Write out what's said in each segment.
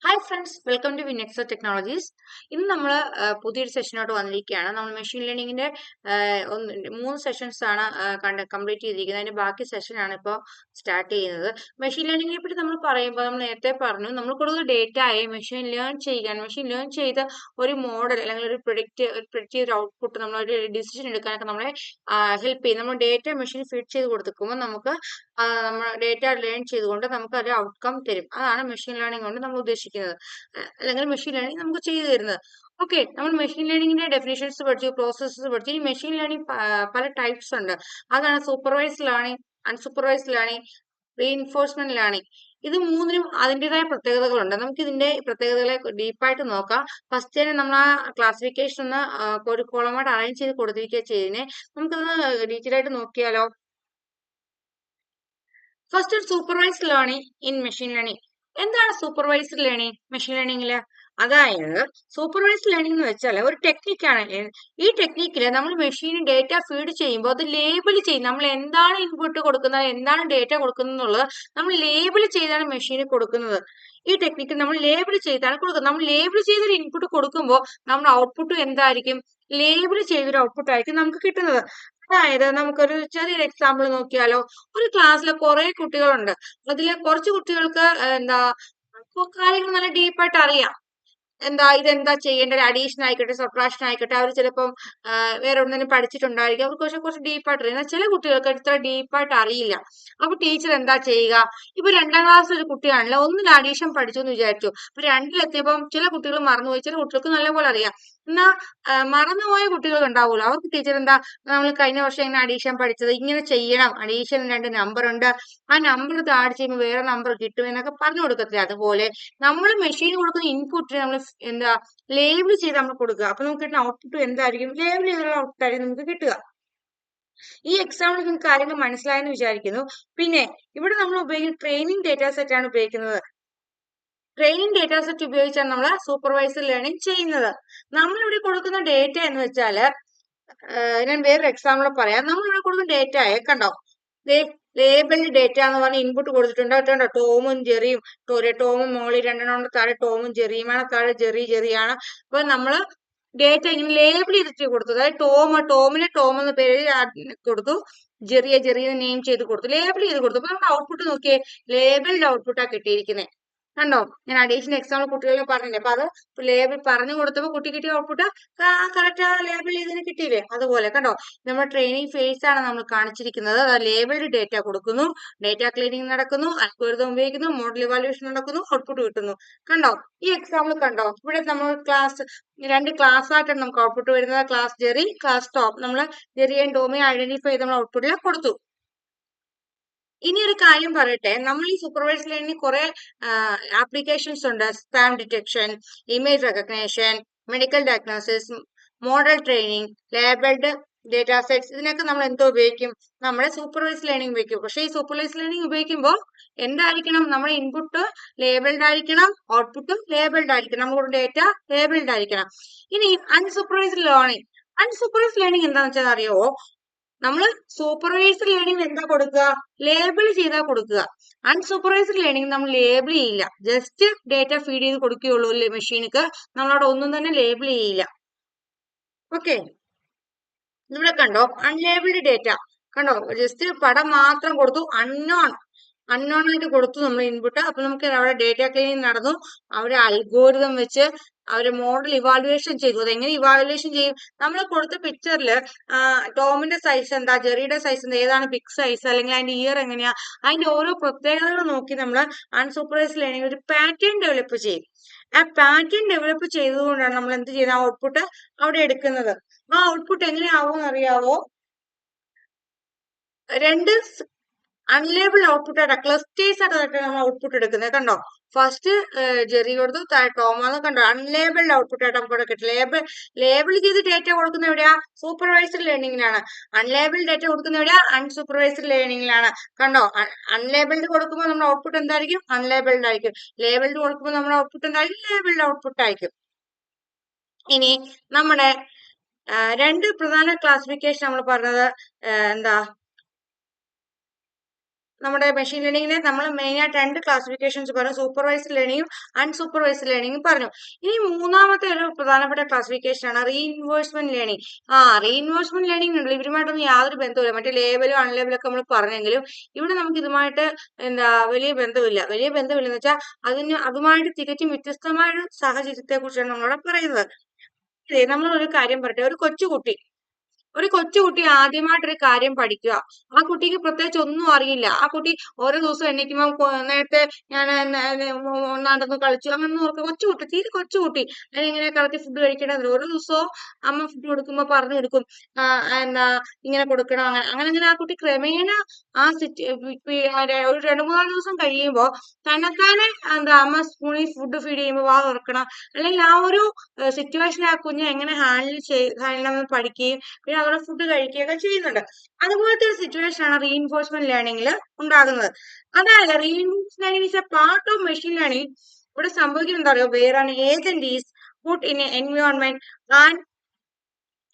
Hi friends, welcome to Vinexo Technologies. ഇന്ന് നമ്മൾ പുതിയൊരു സെഷനോട്ട് വന്നിരിക്കുകയാണ്. നമ്മൾ മെഷീൻ ലേണിംഗിന്റെ 3 സെഷൻസ് ആണ് കംപ്ലീറ്റ് ചെയ്തിരിക്കുന്നത്. അതിന്റെ ബാക്കി സെഷനാണ് ഇപ്പോൾ സ്റ്റാർട്ട് ചെയ്യുന്നത്. മെഷീൻ ലേണിംഗിനെ പറ്റി നമ്മൾ പറയുമ്പോൾ നമ്മൾ നേരത്തെ പറഞ്ഞു, നമ്മൾ കൊടുക്കുന്ന ഡേറ്റയെ മെഷീൻ ലേൺ ചെയ്ത് ഒരു മോഡൽ അല്ലെങ്കിൽ ഒരു പ്രിഡിക്റ്റ് ഔട്ട്പുട്ട് നമ്മൾ ഒരു ഡിസിഷൻ എടുക്കാനൊക്കെ നമ്മളെ ഹെൽപ്പ് ചെയ്യും. നമ്മൾ ഡേറ്റ മെഷീൻ ഫീഡ് ചെയ്ത് കൊടുക്കുമ്പോൾ നമുക്ക് നമ്മൾ ഡേറ്റ ലേൺ ചെയ്തുകൊണ്ട് നമുക്ക് ഒരു ഔട്ട്കം തരും. അതാണ് മെഷീൻ ലേണിംഗ് കൊണ്ട് നമ്മൾ ഉദ്ദേശിക്കുന്നത്, അല്ലെങ്കിൽ മെഷീൻ ലേണിംഗ് നമുക്ക് ചെയ്തു തരുന്നത്. ഓക്കെ, നമ്മൾ മെഷീൻ ലേണിംഗിന്റെ ഡെഫിനിഷൻസ് പഠിച്ചു, പ്രോസസ്സസ് പഠിച്ചു. ഈ മെഷീൻ ലേണിംഗ് പല ടൈപ്സ് ഉണ്ട്. അതാണ് supervised learning, unsupervised learning, reinforcement learning. ഇത് മൂന്നിനും അതിൻ്റെതായ പ്രത്യേകതകളുണ്ട്. നമുക്ക് ഇതിന്റെ പ്രത്യേകതകളെ ഡീപ്പായിട്ട് നോക്കാം. ഫസ്റ്റ് തന്നെ നമ്മൾ ആ ക്ലാസിഫിക്കേഷൻ ഒന്ന് ഒരു കോളമായിട്ട് അറേഞ്ച് ചെയ്ത് കൊടുത്തിരിക്കുക ചെയ്തതിനെ നമുക്കൊന്ന് ഡീറ്റെയിൽ ആയിട്ട് നോക്കിയാലോ. First, supervised learning in machine learning. എന്താണ് സൂപ്പർവൈസ്ഡ് ലേണിംഗ് മെഷീൻ ലേണിംഗിൽ? അതായത് സൂപ്പർവൈസ്ഡ് ലേണിംഗ് എന്ന് വെച്ചാൽ ഒരു ടെക്നിക്കാണ്. ഈ ടെക്നിക്കിൽ നമ്മൾ മെഷീന് ഡേറ്റ ഫീഡ് ചെയ്യുമ്പോൾ അത് ലേബിൾ ചെയ്യും. നമ്മൾ എന്താണ് ഇൻപുട്ട് കൊടുക്കുന്നത്, എന്താണ് ഡേറ്റ കൊടുക്കുന്നത് എന്നുള്ളത് നമ്മൾ ലേബിൾ ചെയ്താണ് മെഷീന് കൊടുക്കുന്നത്. ഈ ടെക്നിക്ക് നമ്മൾ ലേബിൾ ചെയ്താണ് കൊടുക്കുന്നത്. നമ്മൾ ലേബിൾ ചെയ്തൊരു ഇൻപുട്ട് കൊടുക്കുമ്പോൾ നമ്മുടെ ഔട്ട്പുട്ട് എന്തായിരിക്കും? ലേബിൾ ചെയ്തൊരു ഔട്ട്പുട്ട് ആയിരിക്കും നമുക്ക് കിട്ടുന്നത്. അതായത് നമുക്കൊരു ചെറിയൊരു എക്സാമ്പിൾ നോക്കിയാലോ. ഒരു ക്ലാസ്സിൽ കുറെ കുട്ടികളുണ്ട്. അതില് കുറച്ച് കുട്ടികൾക്ക് കാര്യങ്ങൾ നല്ല ഡീപ്പായിട്ട് അറിയാം. ഇതെന്താ ചെയ്യേണ്ടത്, അഡീഷൻ ആയിക്കോട്ടെ, സബ്ട്രാക്ഷൻ ആയിക്കോട്ടെ, അവർ ചിലപ്പം വേറെ ഒന്നിനും പഠിച്ചിട്ടുണ്ടായിരിക്കും. അവർക്ക് കുറച്ച് ഡീപ്പായിട്ട് അറിയാം. ചില കുട്ടികൾക്ക് ഇത്ര ഡീപ്പായിട്ട് അറിയില്ല. അപ്പൊ ടീച്ചർ എന്താ ചെയ്യുക? ഇപ്പൊ 2ാം ക്ലാസ്സിൽ ഒരു കുട്ടിയാണല്ലോ, ഒന്നിൽ അഡീഷൻ പഠിച്ചു എന്ന് വിചാരിച്ചു. ഇപ്പൊ 2ലെത്തിയപ്പം ചില കുട്ടികൾ മറന്നുപോയി, ചില കുട്ടികൾക്ക് നല്ലപോലെ അറിയാം. എന്നാ മറന്നുപോയ കുട്ടികൾ ഉണ്ടാവുമല്ലോ, അവർക്ക് ടീച്ചർ എന്താ, നമ്മൾ കഴിഞ്ഞ വർഷം ഇങ്ങനെ അഡീഷൻ പഠിച്ചത്, ഇങ്ങനെ ചെയ്യണം, അഡീഷൻ 2 നമ്പർ ഉണ്ട്, ആ നമ്പർ ആഡ് ചെയ്യുമ്പോൾ വേറെ നമ്പർ കിട്ടും എന്നൊക്കെ പറഞ്ഞു കൊടുക്കത്തില്ല. അതുപോലെ നമ്മൾ മെഷീൻ കൊടുക്കുന്ന ഇൻപുട്ടിന് നമ്മൾ ലേബിൾ ചെയ്ത് നമ്മൾ കൊടുക്കുക. അപ്പൊ നമുക്ക് കിട്ടുന്ന ഔട്ട്പുട്ട് എന്തായിരിക്കും? ലേബിൾ ചെയ്തുള്ള ഔട്ട്പുട്ട് ആയിരിക്കും നമുക്ക് കിട്ടുക. ഈ എക്സാമ്പിൾ നിങ്ങൾക്ക് കാര്യങ്ങൾ മനസ്സിലായെന്ന് വിചാരിക്കുന്നു. പിന്നെ ഇവിടെ നമ്മൾ ഉപയോഗിക്കുന്ന ട്രെയിനിങ് ഡേറ്റാ സെറ്റ് ആണ് ഉപയോഗിക്കുന്നത്. ട്രെയിനിങ് ഡേറ്റാ സെറ്റ് ഉപയോഗിച്ചാണ് നമ്മൾ സൂപ്പർവൈസർ ലേണിംഗ് ചെയ്യുന്നത്. നമ്മളിവിടെ കൊടുക്കുന്ന ഡേറ്റ എന്ന് വെച്ചാല്, ഞാൻ വേറൊരു എക്സാമ്പിൾ പറയാം. നമ്മളിവിടെ കൊടുക്കുന്ന ഡേറ്റയെ കണ്ടോ, ലേബിൾഡ് ഡേറ്റ എന്ന് പറഞ്ഞ ഇൻപുട്ട് കൊടുത്തിട്ടുണ്ട്. കേട്ടോ, ടോമും ജെറിയും, ടോമും മോളി 2 താഴെ ടോമും ജെറിയുമാണ്, താഴെ ജെറിയാണ്. അപ്പൊ നമ്മള് ഡേറ്റ ഇങ്ങനെ ലേബിൾ ചെയ്തിട്ട് കൊടുത്തു. അതായത് ടോമിന് ടോം എന്ന പേര് കൊടുത്തു, ജെറിയെ നെയിം ചെയ്ത് കൊടുത്തു, ലേബിൾ ചെയ്ത് കൊടുത്തു. അപ്പൊ നമ്മുടെ ഔട്ട്പുട്ട് നോക്കിയേ, ലേബിൾഡ് ഔട്ട്പുട്ടാ കിട്ടിയിരിക്കുന്നത്. കണ്ടോ, ഞാൻ അഡീഷണൽ എക്സാമ്പിൾ കുട്ടികളെ പറഞ്ഞില്ലേ. അപ്പൊ അത് ലേബിൾ പറഞ്ഞു കൊടുത്തപ്പോ കുട്ടി കിട്ടിയ ഔട്ട്പുട്ട് കറക്റ്റ് ആ ലേബിൾ ചെയ്തതിന് കിട്ടിയില്ലേ. അതുപോലെ കണ്ടോ, നമ്മുടെ ട്രെയിനിങ് ഫേസ് ആണ് നമ്മൾ കാണിച്ചിരിക്കുന്നത്. ലേബിൾഡ് ഡേറ്റ കൊടുക്കുന്നു, ഡേറ്റ ക്ലീനിങ് നടക്കുന്നു, അൽഗോരിതം ഉപയോഗിക്കുന്നു, മോഡൽ ഇവാലുവേഷൻ നടക്കുന്നു, ഔട്ട്പുട്ട് കിട്ടുന്നു. കണ്ടോ, ഈ എക്സാമ്പിൾ കണ്ടോ. ഇവിടെ നമ്മൾ 2 ക്ലാസ് ആയിട്ടാണ് നമുക്ക് ഔട്ട്പുട്ട് വരുന്നത്. Class Jerry, class Tom. നമ്മൾ ജെറിയും ടോമിയും ഐഡന്റിഫൈ ചെയ്ത് നമ്മൾ ഔട്ട്പുട്ടിൽ കൊടുത്തു. ഇനി ഒരു കാര്യം പറയട്ടെ, നമ്മൾ ഈ സൂപ്പർവൈസ്ഡ് ലേണിംഗ് കുറെ ആപ്ലിക്കേഷൻസ് ഉണ്ട്. Spam detection, image recognition, medical diagnosis, model training, labelled data sets. ഇതിനൊക്കെ നമ്മൾ എന്തോ ഉപയോഗിക്കും? നമ്മുടെ സൂപ്പർവൈസ്ഡ് ലേണിംഗ് ഉപയോഗിക്കും. പക്ഷേ ഈ സൂപ്പർവൈസ്ഡ് ലേണിംഗ് ഉപയോഗിക്കുമ്പോൾ എന്തായിരിക്കണം? നമ്മുടെ ഇൻപുട്ട് ലേബിൾഡ് ആയിരിക്കണം, ഔട്ട്പുട്ടും ലേബിൾഡ് ആയിരിക്കണം, നമ്മുടെ ഡേറ്റ ലേബിൾഡ് ആയിരിക്കണം. ഇനി അൺസൂപ്പർവൈസ്ഡ് ലേണിംഗ് എന്താണെന്ന് വെച്ചാൽ അറിയോ? നമ്മൾ സൂപ്പർവൈസ്ഡ് ലേണിംഗ് എന്താ കൊടുക്കുക? ലേബിൾ ചെയ്താ കൊടുക്കുക. അൺസൂപ്പർവൈസ്ഡ് ലേണിംഗ് നമ്മൾ ലേബിൾ ചെയ്യില്ല, ജസ്റ്റ് ഡേറ്റ ഫീഡ് ചെയ്ത് കൊടുക്കുകയുള്ളൂ മെഷീനിക്ക്. നമ്മളവിടെ ഒന്നും തന്നെ ലേബിൾ ചെയ്യില്ല. ഓക്കെ, ഇവിടെ കണ്ടോ, അൺലേബിൾഡ് ഡേറ്റ കണ്ടോ, ജസ്റ്റ് പടം മാത്രം കൊടുത്തു, അൺനോൺ ആയിട്ട് കൊടുത്തു നമ്മൾ ഇൻപുട്ട്. അപ്പൊ നമുക്ക് അവിടെ ഡേറ്റ ക്ലീനിങ് നടന്നു, അവിടെ അൽഗോരിതം വെച്ച് അവര് മോഡൽ ഇവാലുവേഷൻ ചെയ്തു. അതെങ്ങനെ ഇവാലുവേഷൻ ചെയ്യും? നമ്മൾ കൊടുത്ത പിക്ചറിൽ ടോമിന്റെ സൈസ് എന്താ, ജെറിയുടെ സൈസ് എന്താ, ഏതാണ് ബിഗ് സൈസ്, അല്ലെങ്കിൽ അതിന്റെ ഇയർ എങ്ങനെയാ, അതിന്റെ ഓരോ പ്രത്യേകതകൾ നോക്കി നമ്മൾ അൺസൂപ്പർവൈസ്ഡ് ലേണിംഗ് ഒരു പാറ്റേൺ ഡെവലപ്പ് ചെയ്യും. ആ പാറ്റേൺ ഡെവലപ്പ് ചെയ്തുകൊണ്ടാണ് നമ്മൾ എന്ത് ചെയ്യുന്നത്, ഔട്ട്പുട്ട് അവിടെ എടുക്കുന്നത്. ആ ഔട്ട്പുട്ട് എങ്ങനെയാവും അറിയാവോ? 2 അൺലേബിൾ ഔട്ട്പുട്ട് ആയിട്ട് ക്ലസ്റ്റേഴ്സ് ആയിട്ട് നമ്മൾ ഔട്ട്പുട്ട് എടുക്കുന്നത്. കണ്ടോ, ഫസ്റ്റ് ജെറി കൊടുത്തു, ടോമാന്ന് കണ്ടോ, അൺലേബിൾഡ് ഔട്ട്പുട്ട് ആയിട്ട് നമുക്ക് കിട്ടും. ലേബിൾ ചെയ്ത് ഡേറ്റ കൊടുക്കുന്ന എവിടെയാ? സൂപ്പർവൈസ്ഡ് ലേണിംഗിലാണ്. അൺലേബിൾഡ് ഡേറ്റ കൊടുക്കുന്ന എവിടെയാ? അൺസൂപ്പർവൈസ്ഡ് ലേണിംഗിലാണ്. കണ്ടോ, അൺലേബിൾഡ് കൊടുക്കുമ്പോൾ നമ്മുടെ ഔട്ട്പുട്ട് എന്തായിരിക്കും? അൺലേബിൾഡ് ആയിരിക്കും. ലേബിൾഡ് കൊടുക്കുമ്പോൾ നമ്മുടെ ഔട്ട്പുട്ട് എന്തായിരിക്കും? ലേബിൾഡ് ഔട്ട്പുട്ട് ആയിരിക്കും. ഇനി നമ്മുടെ 2 പ്രധാന ക്ലാസിഫിക്കേഷൻ നമ്മൾ പറഞ്ഞത് എന്താ? നമ്മുടെ മെഷീൻ ലേണിംഗിനെ നമ്മൾ മെയിനായിട്ട് രണ്ട് ക്ലാസിഫിക്കേഷൻസ് പറഞ്ഞു, സൂപ്പർവൈസ്ഡ് ലേണിംഗും അൺസൂപ്പർവൈസ്ഡ് ലേണിംഗും പറഞ്ഞു. ഇനി മൂന്നാമത്തെ ഒരു പ്രധാനപ്പെട്ട ക്ലാസിഫിക്കേഷൻ ആണ് റീഇൻഫോഴ്സ്മെന്റ് ലേണിംഗ്. റീഇൻഫോഴ്സ്മെന്റ് ലേണിംഗ് ഉണ്ടല്ലോ, ഇവരുമായിട്ടൊന്നും യാതൊരു ബന്ധവുമില്ല. മറ്റേ ലേബലും അൺലേബലും ഒക്കെ നമ്മൾ പറഞ്ഞെങ്കിലും ഇവിടെ നമുക്ക് ഇതുമായിട്ട് വലിയ ബന്ധമില്ലെന്ന് വെച്ചാൽ അതുമായിട്ട് തികച്ചും വ്യത്യസ്തമായ ഒരു സാഹചര്യത്തെ കുറിച്ചാണ് നമ്മളവിടെ പറയുന്നത്. നമ്മൾ ഒരു കാര്യം പറയട്ടെ, ഒരു കൊച്ചുകുട്ടി ആദ്യമായിട്ടൊരു കാര്യം പഠിക്കുക. ആ കുട്ടിക്ക് പ്രത്യേകിച്ച് ഒന്നും അറിയില്ല. ആ കുട്ടി ഓരോ ദിവസം എണീക്കുമ്പോൾ നേരത്തെ ഞാൻ നടന്ന് കളിച്ചു അങ്ങനെ ഓർക്കുക. കൊച്ചുകുട്ടി, തീരെ കൊച്ചുകുട്ടി, ഇങ്ങനെ കളത്തി ഫുഡ് കഴിക്കേണ്ടത്. ഓരോ ദിവസവും അമ്മ ഫുഡ് കൊടുക്കുമ്പോ പറഞ്ഞു കൊടുക്കും, എന്താ ഇങ്ങനെ കൊടുക്കണം, അങ്ങനെ ആ കുട്ടി ക്രമേണ ഒരു 2-3 ദിവസം കഴിയുമ്പോ തന്നെത്താനെ അമ്മ സ്പൂണിൽ ഫുഡ് ഫീഡ് ചെയ്യുമ്പോൾ വാ തുറക്കണം, അല്ലെങ്കിൽ ആ ഒരു സിറ്റുവേഷൻ ആ കുഞ്ഞ് എങ്ങനെ ഹാൻഡിൽ ചെയ്യണമെന്ന് പഠിക്കുകയും പിന്നെ അവിടെ ഫുഡ് കഴിക്കുകയൊക്കെ ചെയ്യുന്നുണ്ട്. അതുപോലത്തെ ഒരു സിറ്റുവേഷൻ ആണ് റീഇൻഫോഴ്സ്മെന്റ് ലേണിംഗിൽ ഉണ്ടാകുന്നത്. അതായത് reinforcement learning is a part of machine learning. ഇവിടെ സംഭവിക്കുന്നത് എന്താ പറയുക, where an agent is put in an environment and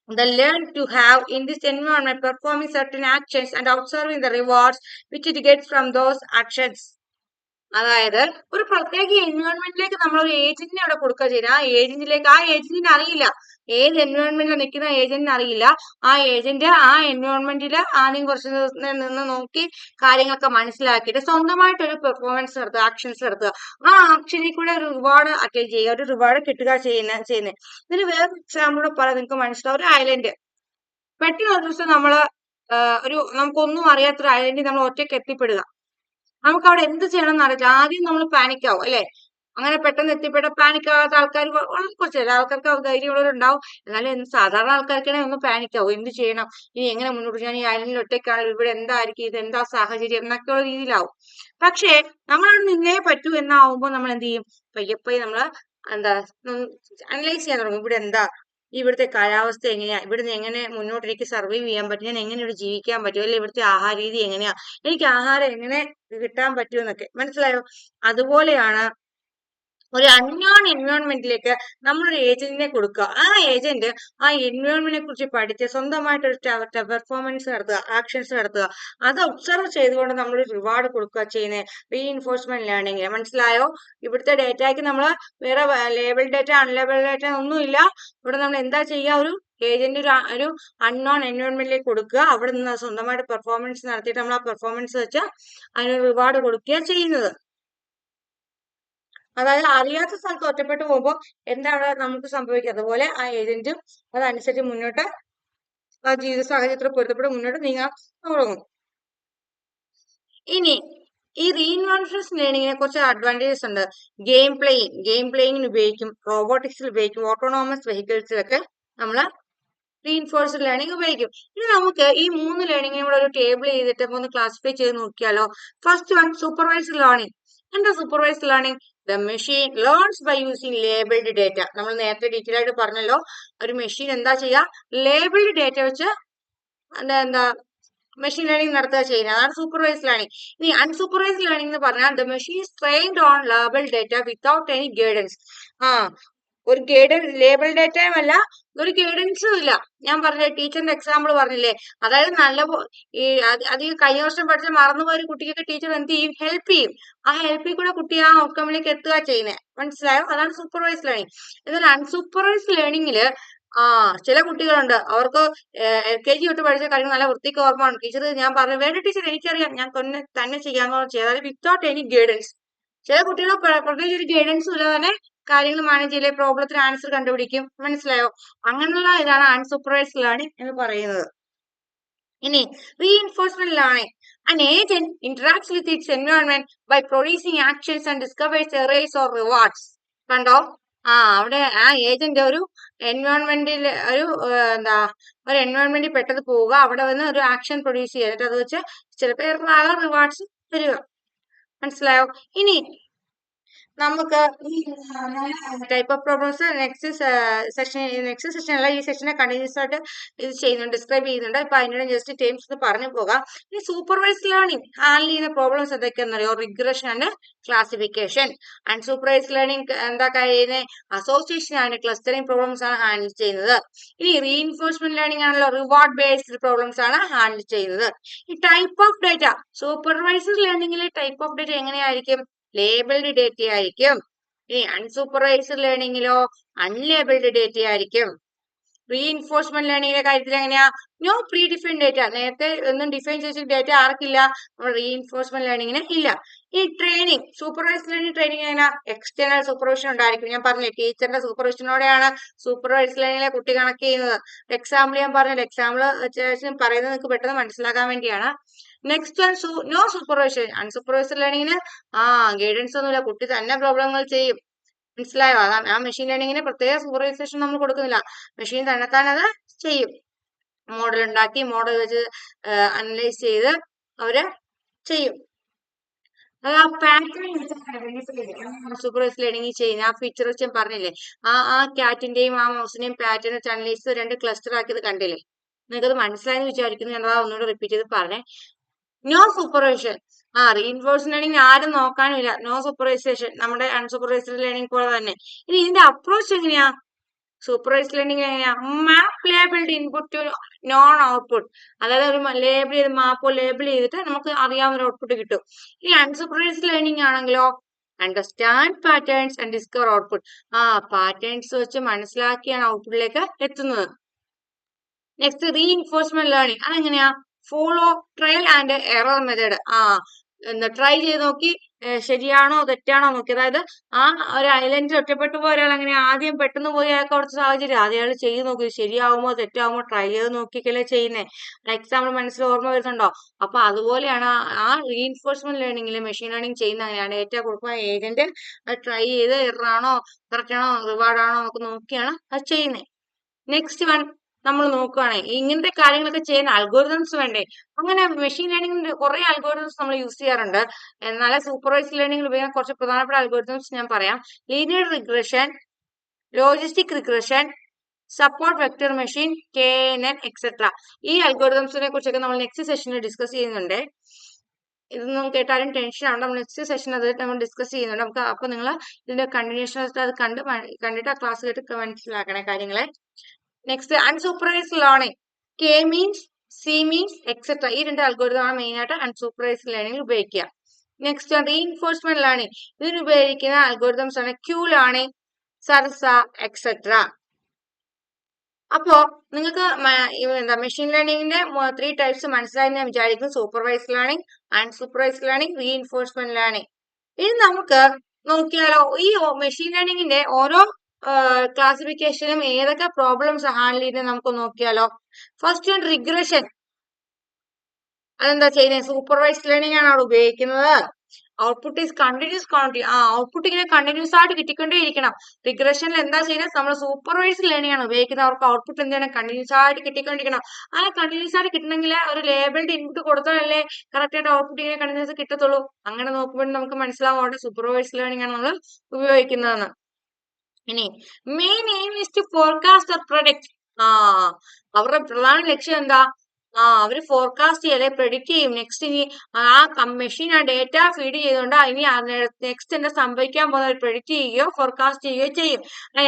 the learn to have in this environment performing certain actions and observing the rewards which it gets from those actions. അതായത് ഒരു പ്രത്യേക എൻവയോൺമെന്റിലേക്ക് നമ്മൾ ഒരു ഏജന്റിനെ അവിടെ കൊടുക്കുക ചെയ്യുന്നത്. ആ ഏജന്റിന് അറിയില്ല, ഏത് എൻവയോൺമെന്റിൽ നിൽക്കുന്ന ഏജന്റിന് അറിയില്ല. ആ ഏജന്റ് ആ എൻവയോൺമെന്റിൽ ആദ്യം കുറച്ച് നിന്ന് നോക്കി കാര്യങ്ങളൊക്കെ മനസ്സിലാക്കിയിട്ട് സ്വന്തമായിട്ടൊരു പെർഫോമൻസ് നടത്തുക, ആക്ഷൻസ് നടത്തുക. ആ ആക്ഷനിൽ കൂടെ ഒരു റിവാർഡ് അറ്റൈൻ ചെയ്യുക, ഒരു റിവാർഡ് കിട്ടുക ചെയ്യുന്നത്. ഇതിന് വേറെ എക്സാമ്പിളൂടെ പറയാം, നിങ്ങൾക്ക് മനസ്സിലാവും. ഒരു ഐലൻഡ്, പെട്ടെന്ന് ഒരു ദിവസം നമുക്കൊന്നും അറിയാത്തൊരു ഐലൻഡിൽ നമ്മൾ ഒറ്റയ്ക്ക് എത്തിപ്പെടുക. നമുക്ക് അവിടെ എന്ത് ചെയ്യണം എന്ന് അറിയില്ല. ആദ്യം നമ്മൾ പാനിക് ആവും അല്ലെ. അങ്ങനെ പെട്ടെന്ന് എത്തിപ്പെട്ട പാനിക് ആവാത്ത ആൾക്കാർ കുറച്ച്, ചില ആൾക്കാർക്ക് ധൈര്യമുള്ളവരുണ്ടാവും. എന്നാലും സാധാരണ ആൾക്കാർക്കാണെങ്കിൽ ഒന്ന് പാനിക് ആവും. എന്ത് ചെയ്യണം, ഇനി എങ്ങനെ മുന്നോട്ട്, ഞാൻ ഈ ഐലൻഡിൽ ഒറ്റയ്ക്കാണ്, ഇവിടെ എന്തായിരിക്കും, ഇത് എന്താ സാഹചര്യം എന്നൊക്കെയുള്ള രീതിയിലാവും. പക്ഷേ നമ്മൾ അവിടെ നിന്നേ പറ്റൂ എന്നാവുമ്പോൾ നമ്മൾ എന്ത് ചെയ്യും, പയ്യെ നമ്മൾ അനലൈസ് ചെയ്യാൻ തുടങ്ങും. ഇവിടെ എന്താ, ഇവിടുത്തെ കാലാവസ്ഥ എങ്ങനെയാ, ഇവിടുന്ന് എങ്ങനെ മുന്നോട്ട് എനിക്ക് സർവൈവ് ചെയ്യാൻ പറ്റും, ഞാൻ എങ്ങനെ ഇവിടെ ജീവിക്കാൻ പറ്റും, അല്ലെങ്കിൽ ഇവിടുത്തെ ആഹാര രീതി എങ്ങനെയാ, എനിക്ക് ആഹാരം എങ്ങനെ കിട്ടാൻ പറ്റുമെന്നൊക്കെ മനസ്സിലായോ. അതുപോലെയാണ് ഒരു അൺനോൺ എൻവയോൺമെന്റിലേക്ക് നമ്മളൊരു ഏജന്റിനെ കൊടുക്കുക. ആ ഏജന്റ് ആ എൻവയോൺമെന്റിനെ കുറിച്ച് പഠിച്ച് സ്വന്തമായിട്ടൊരു പെർഫോമൻസ് നടത്തുക, ആക്ഷൻസ് നടത്തുക. അത് ഒബ്സർവ് ചെയ്തുകൊണ്ട് നമ്മൾ റിവാർഡ് കൊടുക്കുക ചെയ്യുന്നത് റീഇൻഫോഴ്സ്മെന്റ് ലേണിംഗ്. മനസ്സിലായോ. ഇവിടുത്തെ ഡേറ്റയ്ക്ക് നമ്മൾ വേറെ ലേബൽ ഡേറ്റ അൺലേബൽ ഡേറ്റ ഒന്നുമില്ല. ഇവിടെ നമ്മൾ എന്താ ചെയ്യുക, ഒരു ഏജന്റ് ഒരു അൺനോൺ എൻവയോൺമെന്റിലേക്ക് കൊടുക്കുക. അവിടെ നിന്ന് സ്വന്തമായിട്ട് പെർഫോമൻസ് നടത്തിയിട്ട് നമ്മൾ ആ പെർഫോമൻസ് വെച്ച് അതിന് റിവാർഡ് കൊടുക്കുക ചെയ്യുന്നത്. അതായത് അറിയാത്ത സ്ഥലത്ത് ഒറ്റപ്പെട്ടു പോകുമ്പോൾ എന്താണ് നമുക്ക് സംഭവിക്കുക, അതുപോലെ ആ ഏജന്റും അതനുസരിച്ച് മുന്നോട്ട് ആ ജീവിത സാഹചര്യത്തിൽ പൊരുത്തപ്പെട്ട് മുന്നോട്ട് നീങ്ങാൻ തുടങ്ങും. ഇനി ഈ റീഇൻഫോഴ്സ്മെന്റ് ലേണിംഗിനെ കുറച്ച് അഡ്വാൻറ്റേജസ് ഉണ്ട്. ഗെയിം പ്ലേയിങ്ങിന് ഉപയോഗിക്കും, റോബോട്ടിക്സിൽ ഉപയോഗിക്കും, ഓട്ടോണോമസ് വെഹിക്കിൾസിലൊക്കെ നമ്മൾ റീഇൻഫോഴ്സ്ഡ് ലേണിംഗ് ഉപയോഗിക്കും. ഇനി നമുക്ക് ഈ 3 ലേണിംഗിനും കൂടെ ഒരു ടേബിൾ ചെയ്തിട്ട് ഒന്ന് ക്ലാസിഫൈ ചെയ്ത് നോക്കിയാലോ. First one, supervised learning. എന്താ supervised learning? The machine learns by using labelled data. നമ്മൾ നേരത്തെ ഡീറ്റെയിൽ ആയിട്ട് പറഞ്ഞല്ലോ, ഒരു മെഷീൻ എന്താ ചെയ്യുക, ലേബിൾഡ് ഡേറ്റ വെച്ച് എന്താ മെഷീൻ ലേണിംഗ് നടത്തുക ചെയ്യുന്നത്. അതാണ് സൂപ്പർവൈസ്ഡ് ലേണിംഗ്. ഇനി അൺസൂപ്പർവൈസ്ഡ് ലേണിംഗ് എന്ന് പറഞ്ഞാൽ the machine is trained on labelled data without any guidance. ഒരു ലേബിൾ ഡേറ്റയും അല്ല, ഒരു ഗൈഡൻസും ഇല്ല. ഞാൻ പറഞ്ഞ ടീച്ചറിന്റെ എക്സാമ്പിൾ പറഞ്ഞില്ലേ, അതായത് അധികം കഴിഞ്ഞ വർഷം പഠിച്ച മറന്നുപോയ ഒരു കുട്ടിക്കൊക്കെ ടീച്ചർ എന്ത് ചെയ്യും, ഹെൽപ്പ് ചെയ്യും. ആ ഹെൽപ്പിൽ കൂടെ കുട്ടി ആ ഔട്ട്കമ്മിലേക്ക് എത്തുക ചെയ്യുന്നത്. മനസ്സിലായോ. അതാണ് സൂപ്പർവൈസ്ഡ് ലേണിംഗ്. എന്നാൽ അൺസൂപ്പർവൈസ്ഡ് ലേണിംഗില് ചില കുട്ടികളുണ്ട്, അവർക്ക് LKG തൊട്ട് പഠിച്ച കാര്യങ്ങൾ നല്ല വൃത്തിക്ക് ഓർമ്മയാണ്. ടീച്ചർ ഞാൻ പറഞ്ഞു, വേണ്ട ടീച്ചർ എനിക്കറിയാം, ഞാൻ തന്നെ ചെയ്യാമെന്ന് ചെയ്താൽ വിത്തൗട്ട് എനി ഗൈഡൻസ്. ചില കുട്ടികൾ പ്രത്യേകിച്ച് ഒരു ഗൈഡൻസും ഇല്ലാതെ തന്നെ കാര്യങ്ങൾ മാനേജ് ചെയ്യില്ലേ, പ്രോബ്ലത്തിന് ആൻസർ കണ്ടുപിടിക്കും. മനസ്സിലായോ. അങ്ങനെയുള്ള ഇതാണ് അൺസൂപ്പർവൈസ്ഡ് ലേണിംഗ് എന്ന് പറയുന്നത്. ഇനി reinforcement learning. An agent interacts with its environment by producing actions and discovers errors or rewards. കണ്ടോ. അവിടെ ആ ഏജന്റ് ഒരു എൻവയോൺമെന്റിൽ ഒരു എൻവയോൺമെന്റിൽ പെട്ടത് പോവുക, അവിടെ വന്ന് ഒരു ആക്ഷൻ പ്രൊഡ്യൂസ് ചെയ്തിട്ട് അത് വെച്ച് ചിലപ്പോൾ റിവാർഡ്സ് തരിക. മനസ്സിലായോ. ഇനി നമുക്ക് ഈ type of problems next session അല്ല, ഈ സെഷനെ കണ്ടിന്യൂസ് ആയിട്ട് ഇത് ചെയ്യുന്നുണ്ട്, ഡിസ്ക്രൈബ് ചെയ്യുന്നുണ്ട്. ഇപ്പൊ അതിന്റെ ജസ്റ്റ് ടേംസ് ഒന്ന് പറഞ്ഞു പോകാം. ഈ സൂപ്പർവൈസ്ഡ് ലേണിംഗ് ഹാൻഡിൽ ചെയ്യുന്ന പ്രോബ്ലംസ് എന്തൊക്കെയാണെന്നറിയോ? Regression and classification. Unsupervised learning എന്താ കഴിയുന്നത്? അസോസിയേഷൻ ആൻഡ് ക്ലസ്റ്ററിംഗ് പ്രോബ്ലംസ് ആണ് ഹാൻഡിൽ ചെയ്യുന്നത്. ഇനി റീഇൻഫോഴ്സ്മെന്റ് ലേണിംഗ് ആണല്ലോ, റിവാർഡ് ബേസ്ഡ് പ്രോബ്ലംസ് ആണ് ഹാൻഡിൽ ചെയ്യുന്നത്. ഈ ടൈപ്പ് ഓഫ് ഡേറ്റ, സൂപ്പർവൈസ്ഡ് ലേണിംഗിലെ ടൈപ്പ് ഓഫ് ഡേറ്റ എങ്ങനെയായിരിക്കും? ലേബിൾഡ് ഡേറ്റ ആയിരിക്കും. ഇനി അൺസൂപ്പർവൈസ്ഡ് ലേണിംഗിലോ അൺലേബിൾഡ് ഡേറ്റ ആയിരിക്കും. റീഇൻഫോഴ്സ്മെന്റ് ലേണിംഗിന്റെ കാര്യത്തിൽ എങ്ങനെയാ? നോ പ്രീ ഡിഫൈൻഡ് ഡേറ്റ, നേരത്തെ ഒന്നും ഡിഫൈൻ ചെയ്ത ഡേറ്റ ആർക്കില്ല? റീഇൻഫോഴ്സ്മെന്റ് ലേണിംഗിന് ഇല്ല. ഈ ട്രെയിനിങ്, സൂപ്പർവൈസ്ഡ് ലേണിംഗ് ട്രെയിനിങ് എങ്ങനെയാ? എക്സ്റ്റേണൽ സൂപ്പർവിഷൻ ഉണ്ടായിരിക്കും. ഞാൻ പറഞ്ഞില്ലേ, ടീച്ചറിന്റെ സൂപ്പർവിഷനോടെയാണ് സൂപ്പർവൈസ്ഡ് ലേണിംഗിലെ കുട്ടി കണക്ട് ചെയ്യുന്നത്. എക്സാമ്പിൾ ഞാൻ പറഞ്ഞില്ല, എക്സാമ്പിൾ പറയുന്നത് നിങ്ങൾക്ക് പെട്ടെന്ന് മനസ്സിലാക്കാൻ വേണ്ടിയാണ്. Next one, no supervision. Unsupervised ലേണിംഗിന് ഗൈഡൻസ് ഒന്നുമില്ല, കുട്ടി തന്നെ പ്രോബ്ലങ്ങൾ ചെയ്യും. മനസ്സിലായോ? അതാണ് ആ മെഷീൻ ലേണിംഗിന് പ്രത്യേക സൂപ്പർവൈസേഷൻ നമ്മൾ കൊടുക്കുന്നില്ല, മെഷീൻ തന്നെത്താൻ അത് ചെയ്യും. മോഡൽ ഉണ്ടാക്കി മോഡൽ വെച്ച് അനലൈസ് ചെയ്ത് അവര് ചെയ്യും. അത് ആ പാറ്റേൺ സൂപ്പർവൈസ്ഡ് ലേണിംഗ് ചെയ്യുന്ന ആ ഫീച്ചർ വെച്ച് ഞാൻ പറഞ്ഞില്ലേ, ആ ക്യാറ്റിന്റെയും ആ മൗസിന്റെയും പാറ്റേൺ വെച്ച് അനലൈസ് ചെയ്ത് 2 ക്ലസ്റ്റർ ആക്കിയത് കണ്ടില്ലേ? നിങ്ങൾക്കത് മനസ്സിലായെന്ന് വിചാരിക്കുന്നു. ഞാൻ ഒന്നുകൂടെ റിപ്പീറ്റ് ചെയ്ത് പറഞ്ഞേ. നോ സൂപ്പർവൈസേഷൻ. റീഇൻഫോഴ്സ്ഡ് ലേണിംഗ് ആരും നോക്കാനുമില്ല, നോ സൂപ്പർവൈസേഷൻ, നമ്മുടെ അൺസൂപ്പർവൈസ്ഡ് ലേണിംഗ് പോലെ തന്നെ. ഇനി ഇതിന്റെ അപ്രോച്ച് എങ്ങനെയാ? സൂപ്പർവൈസ്ഡ് ലേണിംഗ് എങ്ങനെയാ? Map labelled input to known output, അതായത് ഒരു ലേബിൾ ചെയ്ത് മാപ്പോ ലേബിൾ ചെയ്തിട്ട് നമുക്ക് അറിയാവുന്ന ഔട്ട്പുട്ട് കിട്ടും. ഈ അൺസൂപ്പർവൈസ്ഡ് ലേണിംഗ് ആണെങ്കിലോ understand patterns and discover output, patterns വെച്ച് മനസ്സിലാക്കിയാണ് ഔട്ട്പുട്ടിലേക്ക് എത്തുന്നത്. നെക്സ്റ്റ് റീഇൻഫോഴ്സ്മെന്റ് ലേണിംഗ്, അതെങ്ങനെയാ? Follow trial and error method. Try ചെയ്ത് നോക്കി ശരിയാണോ തെറ്റാണോ നോക്കി. അതായത് ഒരു ഐലൻഡിൽ ഒറ്റപ്പെട്ടു പോയ ഒരാൾ അങ്ങനെ ആദ്യം പെട്ടെന്ന് പോയി അയാൾക്ക് അവിടുത്തെ സാഹചര്യം ആദ്യം അയാൾ ചെയ്ത് നോക്കി, ശരിയാവുമോ തെറ്റാവുമോ ട്രൈ ചെയ്ത് നോക്കിക്കല്ലേ ചെയ്യുന്നേ. എക്സാമ്പിൾ മനസ്സിൽ ഓർമ്മ വരുന്നുണ്ടോ? അപ്പൊ അതുപോലെയാണ് ആ റീഇൻഫോഴ്സ്മെന്റ് ലേണിംഗിൽ മെഷീൻ ലേണിംഗ് ചെയ്യുന്ന അങ്ങനെയാണ്. ഡേറ്റ കൊടുക്കുന്ന ഏജന്റ് അത് ട്രൈ ചെയ്ത് എററാണോ കറക്റ്റ് ആണോ റിവാർഡ് ആണോ നമുക്ക് നോക്കിയാണ് അത് ചെയ്യുന്നത്. നെക്സ്റ്റ് വൺ നമ്മൾ നോക്കുകയാണെങ്കിൽ ഇങ്ങനത്തെ കാര്യങ്ങളൊക്കെ ചെയ്യാൻ അൽഗോരിതംസ് വേണ്ടേ? അങ്ങനെ മെഷീൻ ലേണിംഗിന്റെ കുറെ അൽഗോരിതംസ് നമ്മൾ യൂസ് ചെയ്യാറുണ്ട്. എന്നാൽ സൂപ്പർവൈസ്ഡ് ലേണിംഗിൽ ഉപയോഗിക്കുന്ന കുറച്ച് പ്രധാനപ്പെട്ട അൽഗോരിതംസ് ഞാൻ പറയാം. Linear regression, logistic regression, support vector machine, KNN etcetera. ഈ അൽഗോരിതംസിനെ കുറിച്ചൊക്കെ നമ്മൾ നെക്സ്റ്റ് സെഷനിൽ ഡിസ്കസ് ചെയ്യുന്നുണ്ട്. ഇതൊന്നും കേട്ടാലും ടെൻഷൻ ആവണ്ട, നമ്മൾ നെക്സ്റ്റ് സെഷൻ അത് നമ്മൾ ഡിസ്കസ് ചെയ്യുന്നുണ്ട്. നമുക്ക് അപ്പൊ നിങ്ങൾ ഇതിന്റെ കണ്ടിന്യൂഷൻ അത് കണ്ടിട്ട് ആ ക്ലാസ് കേട്ട് മനസ്സിലാക്കണേ കാര്യങ്ങളെ. Next unsupervised learning, K means, C means etcetera. ഈ 2 അൽഗോരിതമാണ് മെയിൻ ആയിട്ട് അൺസൂപ്പർവൈസ്ഡ് ലേണിംഗിൽ ഉപയോഗിക്കുക. നെക്സ്റ്റ് റീഇൻഫോഴ്സ്മെന്റ് ലേണിംഗ്, ഇതിന് ഉപയോഗിക്കുന്ന അൽഗോരിതംസ് ആണ് Q ലേണിംഗ്, സർസ എക്സെട്ര. അപ്പോ നിങ്ങൾക്ക് എന്താ മെഷീൻ ലേണിംഗിന്റെ 3 ടൈപ്സ് മനസ്സിലായെന്ന് ഞാൻ വിചാരിക്കുന്നു. Supervised learning, unsupervised learning, reinforcement learning. ഇനി നമുക്ക് നോക്കിയാലോ ഈ മെഷീൻ ലേണിംഗിന്റെ ഓരോ ക്ലാസിഫിക്കേഷനും ഏതൊക്കെ പ്രോബ്ലംസ് ഹാൻഡിൽ ചെയ്യുന്നത് നമുക്ക് നോക്കിയാലോ. First one regression. അതെന്താ ചെയ്യുന്നത്? സൂപ്പർവൈസ്ഡ് ലേണിംഗ് ആണ് അവിടെ ഉപയോഗിക്കുന്നത്. Output is continuous quantity. Output ഇങ്ങനെ കണ്ടിന്യൂസ് ആയിട്ട് കിട്ടിക്കൊണ്ടേ ഇരിക്കണം. റിഗ്രഷനിൽ എന്താ ചെയ്യുന്നത്? നമ്മൾ സൂപ്പർവൈസ്ഡ് ലേണിംഗ് ആണ് ഉപയോഗിക്കുന്നത്. അവർക്ക് ഔട്ട്പുട്ട് എന്ത് ചെയ്യണം? കണ്ടിന്യൂസ് ആയിട്ട് കിട്ടിക്കൊണ്ടിരിക്കണം. കണ്ടിന്യൂസ് ആയിട്ട് കിട്ടണമെങ്കിൽ ഒരു ലേബിൾഡ് ഇൻപുട്ട് കൊടുത്താലല്ലേ കറക്റ്റ് ആയിട്ട് ഔട്ട്പുട്ട് ഇങ്ങനെ കണ്ടിന്യൂസ് കിട്ടത്തുള്ളൂ. അങ്ങനെ നോക്കുമ്പോൾ നമുക്ക് മനസ്സിലാവും അവിടെ സൂപ്പർവൈസ്ഡ് ലേണിംഗ് ആണ് നമ്മൾ ഉപയോഗിക്കുന്നതെന്ന്. ഇനി main aim is to forecast or predict. അവരുടെ പ്രധാന ലക്ഷ്യം എന്താ? അവര് ഫോർകാസ്റ്റ് ചെയ്യല്ലേ, പ്രെഡിക്റ്റ് ചെയ്യും. നെക്സ്റ്റ് ഇനി മെഷീൻ ഡേറ്റ ഫീഡ് ചെയ്തുകൊണ്ട് ഇനി നെക്സ്റ്റ് എന്താ സംഭവിക്കാൻ പോകുന്നത് പ്രെഡിക്റ്റ് ചെയ്യുകയോ ഫോർകാസ്റ്റ് ചെയ്യുകയോ ചെയ്യും.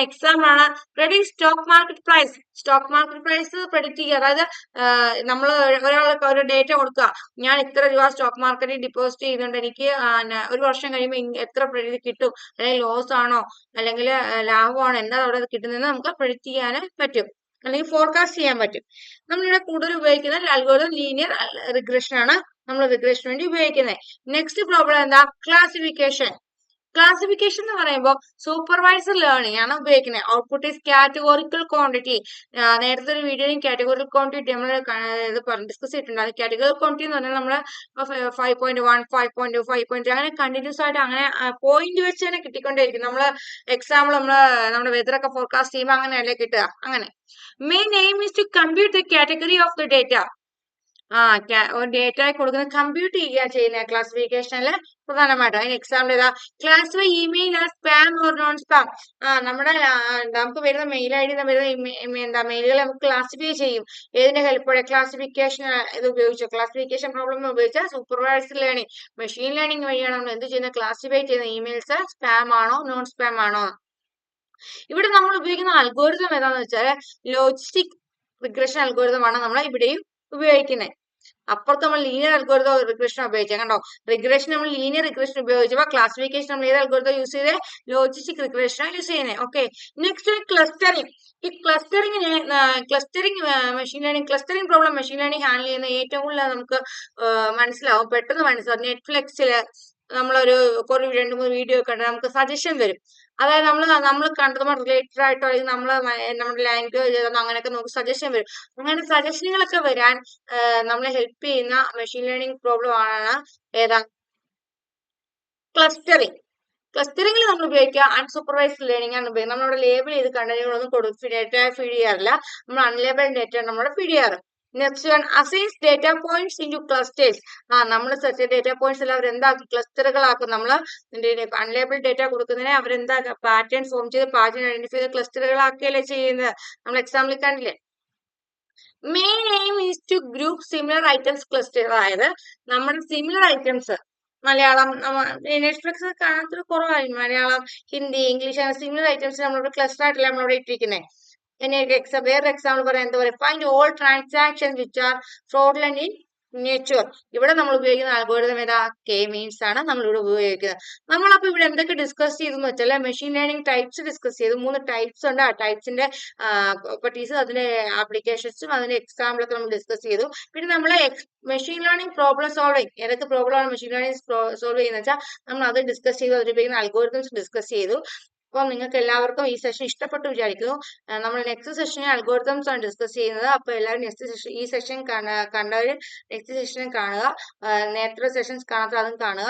എക്സാമ്പിൾ ആണ് predict stock market price. Stock market price predict ചെയ്യുക. അതായത് നമ്മൾ ഒരാൾക്ക് ഒരു ഡേറ്റ കൊടുക്കുക, ഞാൻ ഇത്ര രൂപ സ്റ്റോക്ക് മാർക്കറ്റിൽ ഡെപ്പോസിറ്റ് ചെയ്യുന്നുണ്ട്, എനിക്ക് ഒരു വർഷം കഴിയുമ്പോൾ എത്ര കിട്ടും, അല്ലെങ്കിൽ ലോസ് ആണോ അല്ലെങ്കിൽ ലാഭമാണോ എന്താ അവിടെ കിട്ടുന്നതെന്ന് നമുക്ക് പ്രെഡിക്റ്റ് ചെയ്യാൻ പറ്റും, അല്ലെങ്കിൽ ഫോർകാസ്റ്റ് ചെയ്യാൻ പറ്റും. നമ്മളിവിടെ കൂടുതൽ ഉപയോഗിക്കുന്ന അൽഗോരിതം ലീനിയർ റിഗ്രഷൻ ആണ് നമ്മൾ റിഗ്രഷന് വേണ്ടി ഉപയോഗിക്കുന്നത്. നെക്സ്റ്റ് പ്രോബ്ലം എന്താ? ക്ലാസിഫിക്കേഷൻ. ക്ലാസിഫിക്കേഷൻ എന്ന് പറയുമ്പോൾ സൂപ്പർവൈസ്ഡ് ലേണിംഗ് ആണ് ഉപയോഗിക്കുന്നത്. Output is categorical quantity. നേരത്തെ ഒരു വീഡിയോയിൽ കാറ്റഗോറിക്കൽ ക്വാണ്ടിറ്റി നമ്മൾ ഡിസ്കസ് ചെയ്തിട്ടുണ്ട്. കാറ്റഗോറിക്കൽ ക്വാണ്ടിറ്റി എന്ന് പറഞ്ഞാൽ നമ്മൾ 5.1, 5.2, 5.3 അങ്ങനെ കണ്ടിന്യൂസ് ആയിട്ട് അങ്ങനെ പോയിന്റ് വെച്ച് തന്നെ കിട്ടിക്കൊണ്ടേയിരിക്കും. നമ്മള് എക്സാമ്പിൾ നമ്മുടെ വെതർ ഒക്കെ ഫോർകാസ്റ്റ് ചെയ്യുമ്പോൾ അങ്ങനെയല്ലേ കിട്ടുക. അങ്ങനെ main aim is to compute the category of the data. ഒരു ഡേറ്റ കൊടുക്കുന്നത് കമ്പ്യൂട്ട് ചെയ്യുന്ന ക്ലാസിഫിക്കേഷനിൽ പ്രധാനമായിട്ടും അതിന് എക്സാമ്പിൾ ഏതാ classify email spam or non spam. നമ്മുടെ നമുക്ക് വരുന്ന മെയിൽ ഐ ഡി വരുന്ന മെയിലുകൾ നമുക്ക് ക്ലാസിഫൈ ചെയ്യും ഏതിന്റെ ഹെൽപ്പോടെ ക്ലാസിഫിക്കേഷൻ ഇത് ഉപയോഗിച്ചോ ക്ലാസിഫിക്കേഷൻ പ്രോബ്ലം ഉപയോഗിച്ചാൽ സൂപ്പർവൈസ്ഡ് ലേണിംഗ് മെഷീൻ ലേണിംഗ് വഴിയാണ് നമ്മൾ എന്ത് ചെയ്യുന്നത് ക്ലാസിഫൈ ചെയ്യുന്ന ഇമെയിൽസ് സ്പാം ആണോ നോൺ സ്പാം ആണോ. ഇവിടെ നമ്മൾ ഉപയോഗിക്കുന്ന അൽഗോരിതം ഏതാന്ന് വെച്ചാൽ ലോജിസ്റ്റിക് റിഗ്രഷൻ അൽഗോരിതം ആണ് നമ്മൾ ഇവിടെയും ഉപയോഗിക്കുന്നത്. അപ്പുറത്ത് നമ്മൾ ലീനിയർ അൽഗോരിതം റിഗ്രഷൻ ഉപയോഗിച്ചത് കണ്ടോ. റിഗ്രഷൻ നമ്മൾ ലീനിയർ റിഗ്രഷൻ ഉപയോഗിച്ചപ്പോൾ ക്ലാസിഫിക്കേഷൻ നമ്മൾ ഏത് അൽഗോരിതം യൂസ് ചെയ്തേ ലോജിസ്റ്റിക് റിഗ്രഷൻ യൂസ് ചെയ്യുന്നത്. Okay, next clustering. ഈ clustering machine learning clustering problem machine learning handle ചെയ്യുന്ന ഏറ്റവും കൂടുതൽ നമുക്ക് മനസ്സിലാവും പെട്ടെന്ന് മനസ്സിലാവും. നെറ്റ്ഫ്ലിക്സില് നമ്മളൊരു കുറെ 2-3 വീഡിയോ ഒക്കെ ഉണ്ട് നമുക്ക് സജഷൻ തരും. അതായത് നമ്മൾ കണ്ടതുമായി റിലേറ്റഡ് ആയിട്ടോ അല്ലെങ്കിൽ നമ്മുടെ ലാംഗ്വേജ് അങ്ങനെയൊക്കെ നമുക്ക് സജഷൻ വരും. അങ്ങനെ സജഷനുകളൊക്കെ വരാൻ നമ്മളെ ഹെൽപ്പ് ചെയ്യുന്ന മെഷീൻ ലേണിംഗ് പ്രോബ്ലം ആണ് ഏതാ ക്ലസ്റ്ററിംഗ്. ക്ലസ്റ്ററിംഗിൽ നമ്മൾ ഉപയോഗിക്കുക അൺസൂപ്പർവൈസ്ഡ് ലേണിംഗ് ആണ് ഉപയോഗിക്കുക. നമ്മളിവിടെ ലേബിൾ ചെയ്ത് കണ്ടന്റുകളൊന്നും ഡേറ്റ ഫീഡ് ചെയ്യാറില്ല. നമ്മൾ അൺലേബിൾഡ് ഡേറ്റ നമ്മുടെ ഫീഡ് ചെയ്യാറ്. Next one assigns data points into clusters. നമ്മൾ സെറ്റ് ഡേറ്റ പോയിന്റ്സ് എല്ലാം അവരെന്താക്കും ക്ലസ്റ്ററുകളാക്കും. നമ്മൾ അൺലേബിൾഡ് ഡേറ്റ കൊടുക്കുന്നതിനെ അവരെന്താക്കുക പാറ്റേൺ ഫോം ചെയ്ത് പാറ്റേൺ ഐഡന്റിഫൈ ചെയ്ത് ക്ലസ്റ്ററുകളാക്കുകയല്ലേ ചെയ്യുന്നത്. നമ്മൾ എക്സാമ്പിൾ കണ്ടില്ലേ. Main aim is to group similar items cluster. അതായത് നമ്മുടെ സിമിലർ ഐറ്റംസ് മലയാളം നെറ്റ്ഫ്ലിക്സ് കാണാത്തൊരു കുറവായി. മലയാളം ഹിന്ദി ഇംഗ്ലീഷ് അങ്ങനെ സിമിലർ ഐറ്റംസ് നമ്മളിവിടെ ക്ലസ്റ്റർ ആയിട്ടല്ല നമ്മളിവിടെ ഇട്ടിരിക്കുന്നത്. വേറൊരു എക്സാമ്പിൾ പറയാൻ എന്താ പറയുക find all transactions which are fraudulent in nature. ഇവിടെ നമ്മൾ ഉപയോഗിക്കുന്ന അൽഗോരിതം ഏതാ കെ മീൻസ് ആണ് നമ്മൾ ഇവിടെ ഉപയോഗിക്കുന്നത്. നമ്മളപ്പോ ഇവിടെ എന്തൊക്കെ ഡിസ്കസ് ചെയ്തെന്ന് വെച്ചാൽ മെഷീൻ ലേണിംഗ് ടൈപ്സ് ഡിസ്കസ് ചെയ്തു. 3 ടൈപ്സ് ഉണ്ട്. ആ ടൈപ്സിന്റെ പ്രോപ്പർട്ടീസ് അതിന്റെ ആപ്ലിക്കേഷൻസും അതിന്റെ എക്സാമ്പിളൊക്കെ നമ്മൾ ഡിസ്കസ് ചെയ്തു. പിന്നെ നമ്മൾ മെഷീൻ ലേണിംഗ് പ്രോബ്ലം സോൾവിങ് ഏതൊക്കെ പ്രോബ്ലം ആണ് മെഷീൻ ലേണിംഗ് സോൾവ് ചെയ്യുന്നത് വെച്ചാൽ നമ്മൾ അത് ഡിസ്കസ് ചെയ്തു. അതിൽ ഉപയോഗിക്കുന്ന അൽഗോരിതംസ് ഡിസ്കസ് ചെയ്തു. അപ്പോൾ നിങ്ങൾക്ക് എല്ലാവർക്കും ഈ സെഷൻ ഇഷ്ടപ്പെട്ടു വിചാരിക്കുന്നു. നമ്മൾ നെക്സ്റ്റ് സെഷനിൽ അൽഗോരിതംസ് ആണ് ഡിസ്കസ് ചെയ്യുന്നത്. അപ്പോൾ എല്ലാവരും ഈ സെഷൻ കണ്ടവർ നെക്സ്റ്റ് സെഷനും കാണുക. നേരത്തെ സെഷൻസ് കാണാത്ത അതും കാണുക.